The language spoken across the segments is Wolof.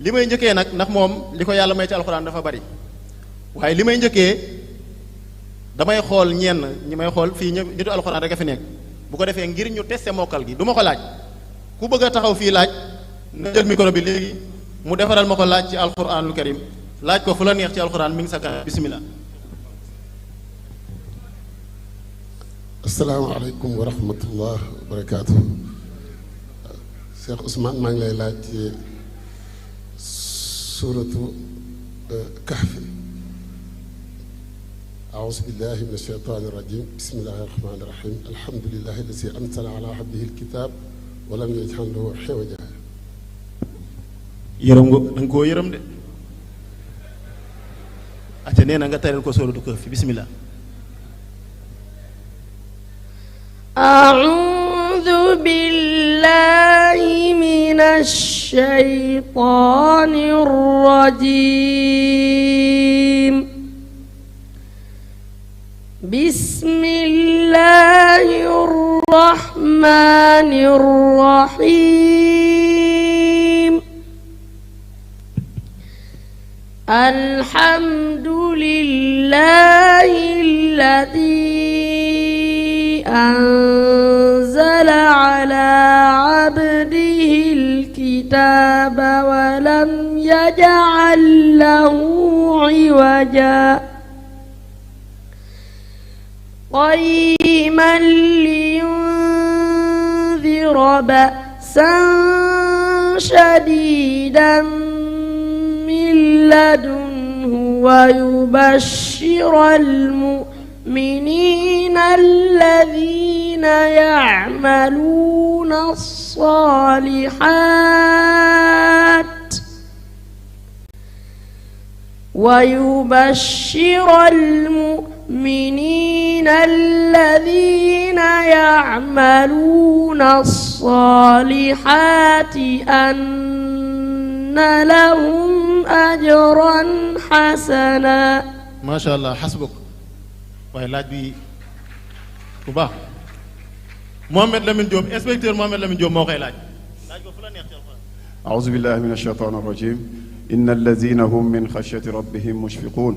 li may njëkkee nag ndax moom li ko yàlla may ci alxuraan dafa bari waaye li may njëkkee damay xool ñenn ñi may xool fii ñëpp nitu alxuraan rek a fi nekk bu ko defee ngir ñu testé mokkal gi du ma ko laaj ku bëgg a taxaw fii laaj na jël micro bi léegi mu defaral ma ko laaj ci alxuraanul karim laaj ko fu la neex ci alxuraan mi ngi sa kanam bismillah. asalaamaaleykum wa rahmatullah wa barakaatu. Cheikh Ousmane maa ngi lay laaj ci suuratu kahfi. أعوذ بالله من الشيطان الرجيم بسم الله الرحمن الرحيم الحمد لله الذي أنزل على عبده الكتاب ولم يجعل له عوجا. yërëm nga da nga koo yërëm de. ate nee na nga tareel ko suuratu kahfi bismillah. أعوذ بالله من الشيطان الرجيم بسم الله الرحمن الرحيم الحمد لله الذي أنزل على عبده الكتاب ولم يجعل له عوجا قيما لينذر بأسا شديدا من لدنه ويبشر المؤمنين الذين يعملون الصالحات ويبشر المؤمنين الذين يعملون الصالحات أن لهم أجرا حسنا. ما شاء الله حسبك. waaye laaj bi bu baax Mohamed Lamine Diop inspecteur Mohamed Lamine Diop moo koy laaj ko fu la neex ci alxuraan. أعوذ بالله من الشيطان الرجيم إن الذين هم من خشية ربهم مشفقون.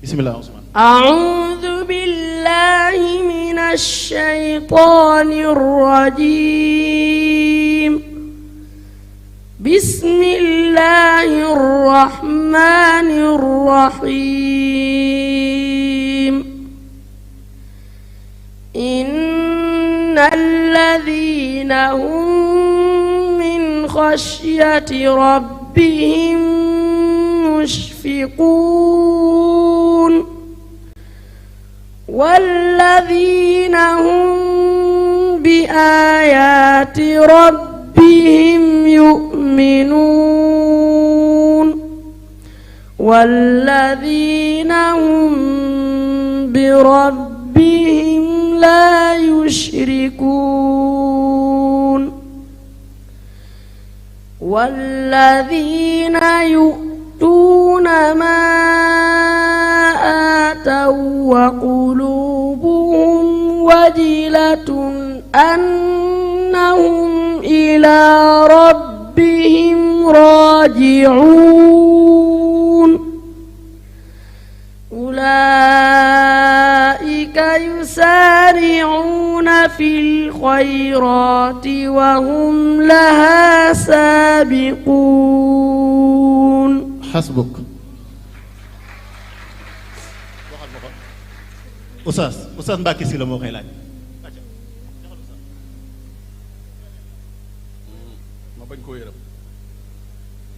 بسم الله عثمان. أعوذ بالله من الشيطان الرجيم بسم الله الرحمن الرحيم إن الذين هم من خشية ربهم مشفقون والذين هم بآيات ربهم يؤمنون والذين هم بربهم لا يشركون والذين يؤتون ما آتوا وقلوبهم وجلة أنهم إلى ربهم راجعون أولئك يسارعون في الخيرات وهم لها سابقون. حسبك. Oustaz Mbacké Sylla moo koy laaj.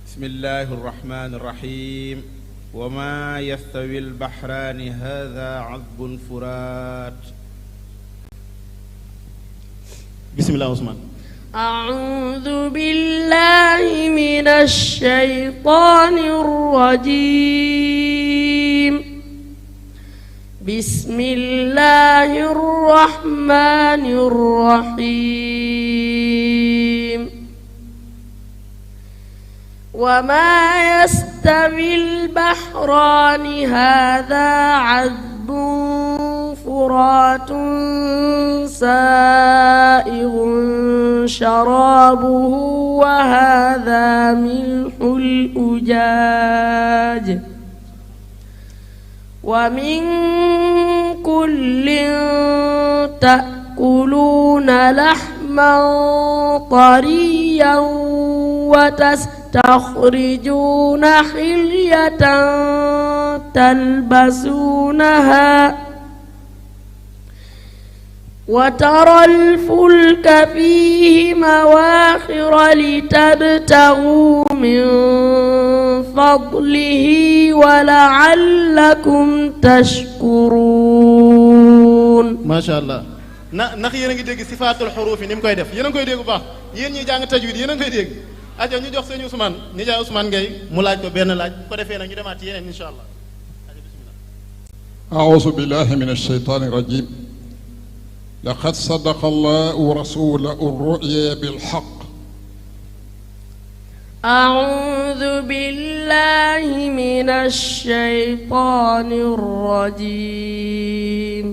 بسم الله الرحمن الرحيم وما يستوي البحران هذا عذب فرات. بسم الله عثمان. أعوذ بالله من الشيطان الرجيم بسم الله الرحمن الرحيم وما يستوي البحران هذا عذب فرات سائغ شرابه وهذا ملح الأجاج ومن كل تأكلون لحما طريا وتستخرجون حلية تلبسونها وترى الفلك فيه مواخر لتبتغوا من فضله ولعلكم تشكرون ما شاء الله ndax yéen a ngi dégg sifaatul xuruuf yi ni mu koy def yéen a ngi koy dégg bu baax yéen ñi jàng tajwid yéen a ngi koy dégg aja ñu jox sëñ Ousmane ni jaay Ousmane Gueye mu laaj ko benn laaj ko defee nag ñu demaat ci yeneen insha allah aja bismillah أعوذ بالله من الشيطان الرجيم لقد صدق الله رسوله الرؤيا بالحق أعوذ بالله من الشيطان الرجيم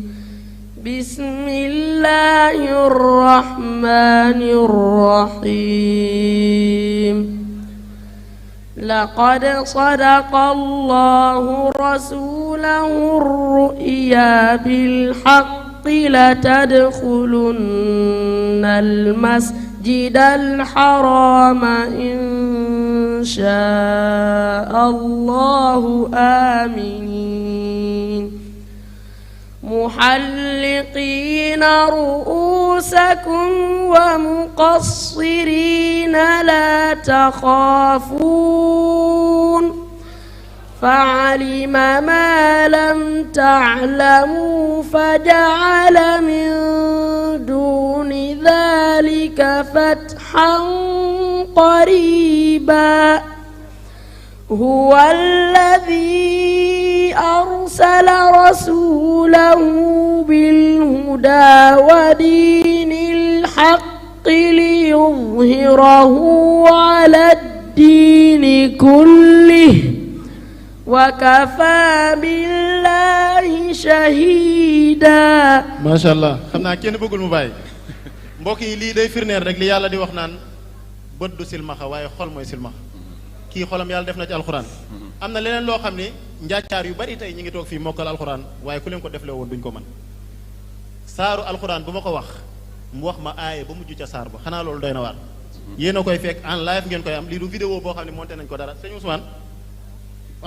بسم الله الرحمن الرحيم لقد صدق الله رسوله الرؤيا بالحق لتدخلن المسجد الحرام إن شاء الله آمنين محلقين رؤوسكم ومقصرين لا تخافون فعلم ما لم تعلموا فجعل من دون ذلك فتحا قريبا هو الذي أرسل رسوله بالهدى ودين الحق ليظهره على الدين كله وكفى بالله شهيدا ما شاء الله xam naa kenn bëggul mu bàyyi mbokk yi lii day firneel rek li yàlla di wax naan bët du silmaxa waaye xol mooy silmaxa kii xolam yàlla def na ci alxuraan am na leneen loo xam ne njaacaar yu bari tey ñi ngi toog fii mokkal alxuraan waaye ku leen ko defle woon duñ ko mën saaru alxuraan bu ma ko wax mu wax ma aaye ba mujj ca saar ba xanaa loolu doy na waar yéen a koy fekk en live ngeen koy am lii du vidéo boo xam ne monté nañ ko dara sëñ Ousmane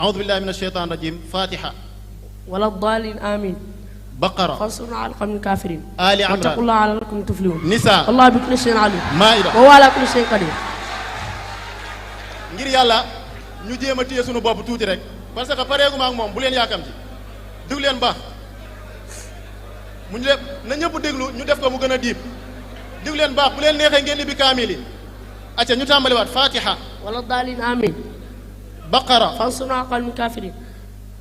a'udhu billahi minash shaitanir rajim fatiha ولا الضالين آمين baqara فانصرنا على القوم الكافرين ali واتقوا imran الله عليكم تفلحون nisa والله بكل شيء عليم maida وهو على كل شيء قدير ngir yàlla ñu jéem a téye sunu bopp tuuti rek parce que pareeguma ak moom bu leen yaakamti déglu leen baax mu ñu def na ñëpp déglu ñu def ko mu gën a diib déglu leen baax bu leen neexee ngeen ibbi kaamil yi acca ñu tàmbaliwaat fatiha ولا الضالين آمين baqara فانصرنا على القوم الكافرين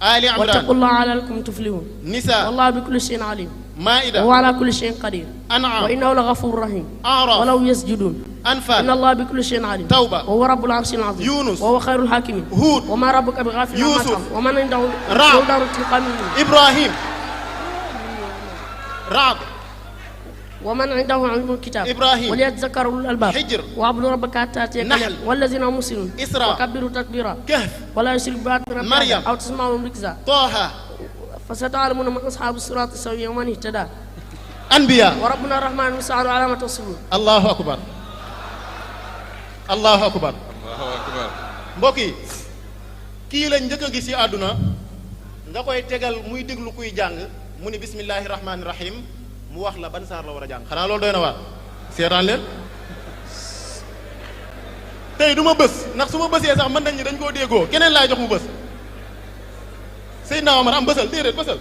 ali واتقوا imran الله عليكم تفلحون nisa والله بكل شيء عليم maida وهو على كل شيء قدير an'am وإنه لغفور رحيم a'raf ولو يسجدون إن anfal الله بكل شيء عليم توبة وهو رب العرش العظيم يونس وهو خير الحاكمين هود وما ربك بغافل عما يوسف تعمل ومن عنده رعد دار الانتقام منه ibrahim raad ومن عنده علم الكتاب إبراهيم وليتذكر أولو الألباب حجر واعبدوا ربك حتى يأتيك نحل اليقين والذين هم مسلمون إسراء وكبروا تكبيرا kahf ولا يشرك بعبادة ربك مريم أو تسمعهم ركزا طه فستعلمون من أصحاب الصراط السوي ومن اهتدى anbiya وربنا الرحمن المستعان على ما تصفون allahu akbar allahu akbar mbokk yi kii lañ njëkk a gis ci àdduna nga koy tegal muy déglu kuy jàng mu ni bismillahi rahmaani rahim mu wax la ban saar la war a jàng xanaa loolu doy na waar seetaan leen tey du ma bës ndax su ma bësee sax mën nañ ñi dañ koo déggoo keneen laay jox mu bës Seydina Omar am bësal déedéet bësal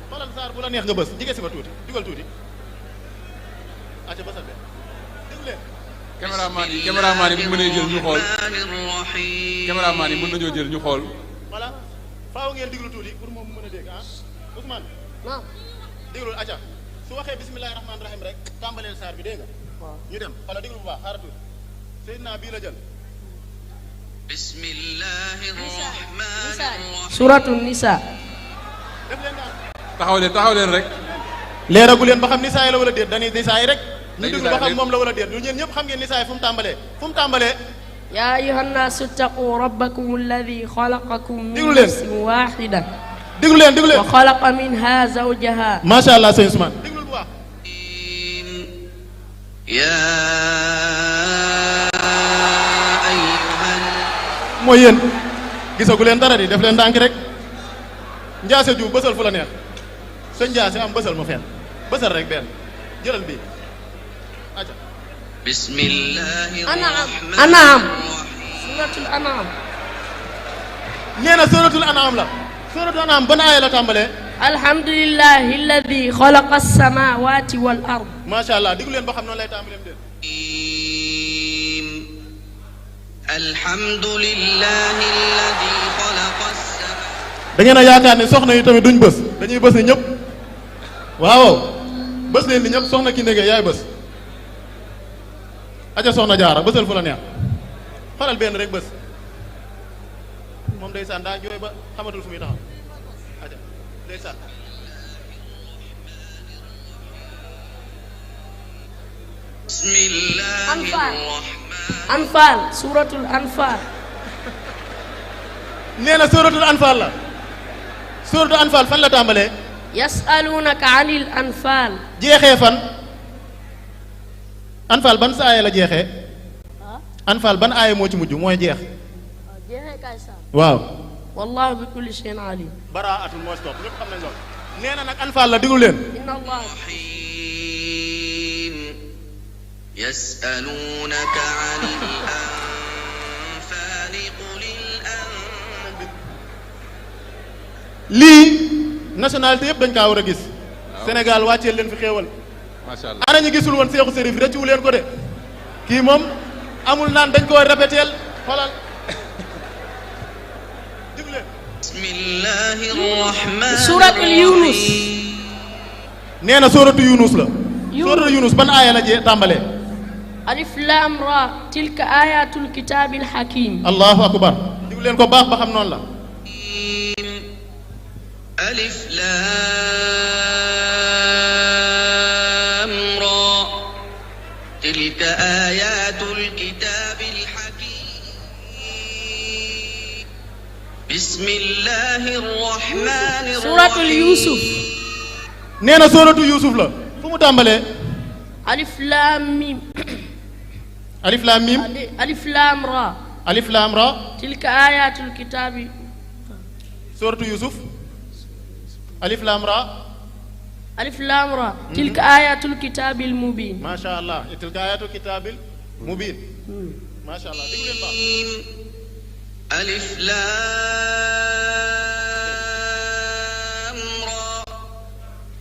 xoolal saar bu la neex nga bës jige si ba tuuti jugal tuuti acca bësal de déglu leen caméraman yi bu ñu mënee jël ñu xool caméraman yi mën nañoo jël ñu xool voilà faaw ngeen déglu tuuti pour moom mu mën a dégg ah Ousmane waaw déglul acca su waxee bismillahi rahmaani rahim rek tàmbaleel saar bi dégg nga ñu dem wala déglu bu baax xaaral tuuti Seydina bii la jël سورة النساء def leen daal taxaw leen rek. leeragu leen ba xam nisaa la wala déet dañuy nisaa rek. ñu day déglu ba xam moom la wala déet ñu ñeen ñëpp xam ngeen nisaa fu mu tàmbalee. yaa ayyuhan naasu ittaqu rabbakum alladi xalaqakum min Déglu leen. nafsin waaxida déglu leen wa xalaqa minha zawjaha. macha allah sëñ Ousmane déglu bu baax. mooy yéen gisagu leen dara di def leen ndànk rek njaase ju bësal fu la neex sëñ njaase am bësal ma fenn bësal rek benn jëlal bii aca bismillahi anaam suratul anaam. nee na suratul anaam la suratul anaam ban aaya la tàmbalee. alhamdulillahi alladi xalaqa as-samawati wal ard. macha allah déglu leen ba xam noonu lay tàmbaleem déet. alhamdulillahi alladi xalaqa as-samawati. da ngeen a yaakaar ne soxna yi tamit duñ bës dañuy bës ni ñëpp waaw bës leen ni ñëpp soxna ki ndege yaay bës aja soxna jaara bësal fu la neex xoolal benn rek bës moom ndeysaan daa jooy ba xamatul fu muy taxaw aja ndeysaan bismillahi anfaal suratul anfaal. nee na suratul anfaal la suratul anfaal fan la tàmbalee. yasalunaka anil anfaal. jeexee fan anfaal ban sa aaya la jeexee anfaal ban aaya moo ci mujj mooy jeex waaw wallahu bi kulli shay'in alim. baraatul moo si topp ñëpp xam nañ loolu nee na nag anfaal la diglu leen. inna allah yasalunaka anil anfaali qulil lii nationalité yëpp dañ kaa war a gis Sénégal wàcceel leen fi xéewal macha allah ana ñu gisul woon Seexu Sërif rëccu leen ko de kii moom amul naan dañ koo répéteel xoolal diglu leen. bismillahi rahmani suratul yunus. nee na sóoratu Yunus la sóoratu Yunus ban aaya la jee tàmbalee. alif lam ra tilka ayatul kitabil hakim. allahu akbar diglu leen ko baax ba xam noonu la. alif lam ra tilka ayatul kitabil hakim bismillahir rahmanir rahim suratul yusuf. nee na sóoratu Yuusuf la fu mu tàmbalee. alif lam mim. alif laam miim. alif lam ra. alif laam ra. tilka ayatul kitabi. sóoratu Yuusuf. alif laam ra. alif lam ra. tilka ayatul kitabil mubin. macha allah tilka ayatul kitaabil mubin. macha allah déglu leen baax. alif lam ra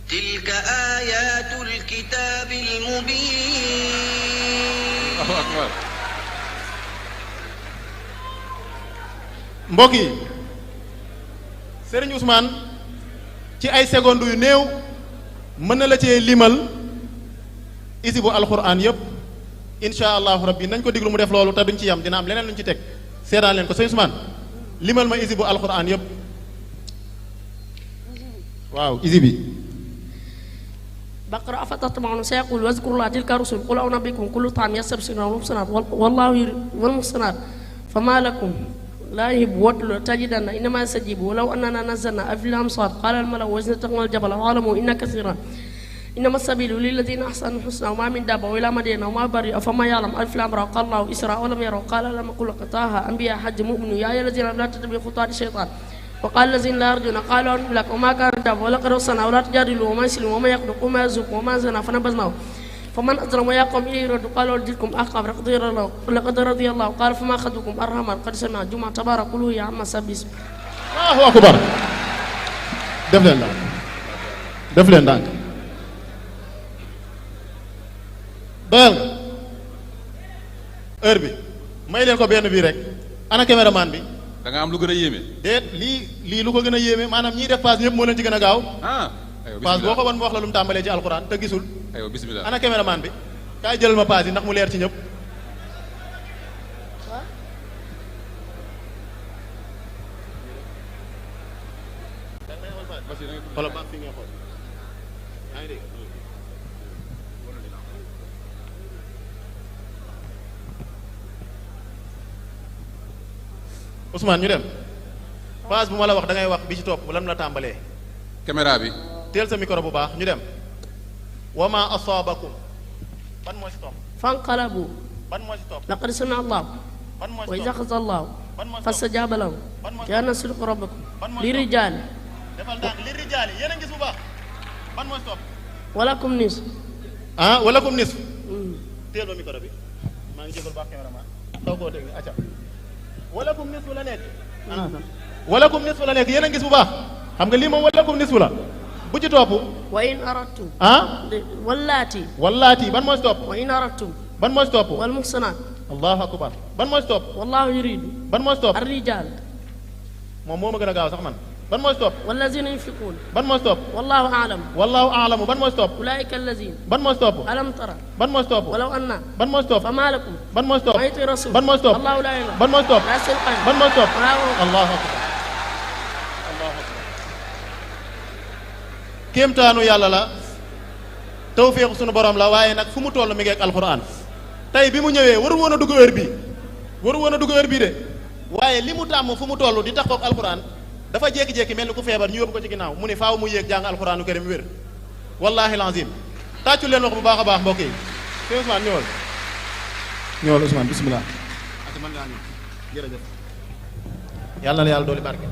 tilka ayatul kitabil mubin. Allahu akbar. mbokk yi Serigne Ousmane ci ay secondes yu néew mën na la cee limal isibu alquran yëpp insha allahu rabbi nañ ko diglu mu def loolu te duñ ci yam dina am leneen luñ ci teg seedaan leen ko sëñ Ousmane limal ma isibu alquran yëpp waaw isi bi. baqara afatatma'una sayaqul wazkurullah tilka rusul qul a'unabbikum kullu ta'am yastabsiruna wal muhsanat wallahu wal muhsanat fama lakum لا يهب وتل تجدن إنما يستجيب ولو أننا نزلنا أفل الأمصار قال الملأ وزنتقنا الجبل وعلموا إن كثيرا إنما السبيل للذين أحسنوا الحسنى وما من دابة وإلى مدينة وما بريء أفما يعلم ألف الأمر قال الله إسراء ولم يروا قال لم أقل قطاها أنبياء حج مؤمن يا أيها الذين لا تتبعوا خطوات الشيطان وقال الذين لا يرجون قالوا أن لك وما كان دابة ولقد وصلنا ولا تجادلوا وما يسلم وما يقدق وما يزق وما زنا فنبذناه فمن أظلم ويا قوم إليه رد قالوا لجلكم أخاف لقد رضي الله قال فما أخذكم أرحما قد سمع جمعة تبارك قلوا يا عم سبيس. الله أكبر. def leen ndànk def leen ndànk doyal nga heure bi may leen ko benn bii rek ana caméraman bi. da nga am lu gën a yéeme. déet lii lu ko gën a yéeme maanaam ñiy def paas ñëpp moo leen ci gën a gaaw. aywa paas boo bisimilah ko wan mu wax la lu mu tàmbalee ci alxuraan te gisul. aywa bisimilah. ana caméraman bi kaay jëlal ma paas yi ndax mu leer ci ñëpp. xoolal baax fi nga xool yaa ngi dégg Ousmane ñu dem phase bu ma la wax da ngay wax bi ci topp lan la tàmbalee caméra bi. teel sa micro bu baax ñu dem wa ma asaabakum ban moo ci topp fanqalabu ban moo ci topp laqad samia allah ban moo wa ci iza topp axaza allah ban moo ci topp fastajaba lahu ban moo ci ya nasriqu rabbakum ban moo ci li topp rijaali defal ndànk li rijaali yéen a ngi gis bu baax ban moo ci topp walakum nis ah walakum nisf teel ba micro bi maa ngi jégal baax cameraman taw koo teg ni acca walakum nisfu la nekk walakum nisfu la nekk yéen a gis bu baax xam nga lii moom walakum nisfu la bu ci topp wa in aradtum ah wallaati wallaati ban moo ci topp wa in aradtum ban moo ci topp wal muhsanaat allahu akbar ban moo ci topp wallahu yuridu ban moo ci topp الرجال moom moo ma gën a gaaw sax man ban moo ci topp والذين ينفقون ban moo ci topp والله أعلم wallahu aalamu ban moo ci topp أولئك الذين ban moo ci topp ألم ترى ban moo ci topp ولو أن ban moo ci topp فما لكم ban moo ci topp ما يطيع الرسول ban moo ci topp الله لا إله ban moo ci topp لا سلطان ban moo ci topp ولا هو allahu akbar allahu akbar kéemtaanu yàlla la tawféexu sunu borom la waaye nag fu mu toll mi ngi ak alxuraan tey bi mu ñëwee waru woon a dugg heure bii waru woon a dugg heure bii de waaye li mu tàmm fu mu toll di taxaw ak alxuraan dafa jékki-jékki mel ni ku feebar ñu yóbbu ko ci ginnaaw mu ne faaw mu yéeg jàng alxuraanu karim wér wallahi lazim tàccu leen wax bu baax a baax mbokk yi sëñ Ousmane ñëwal ñëwal Ousmane bismillah ak mën ngaa ñëw jërëjëf yàlla na la yàlla dooli barke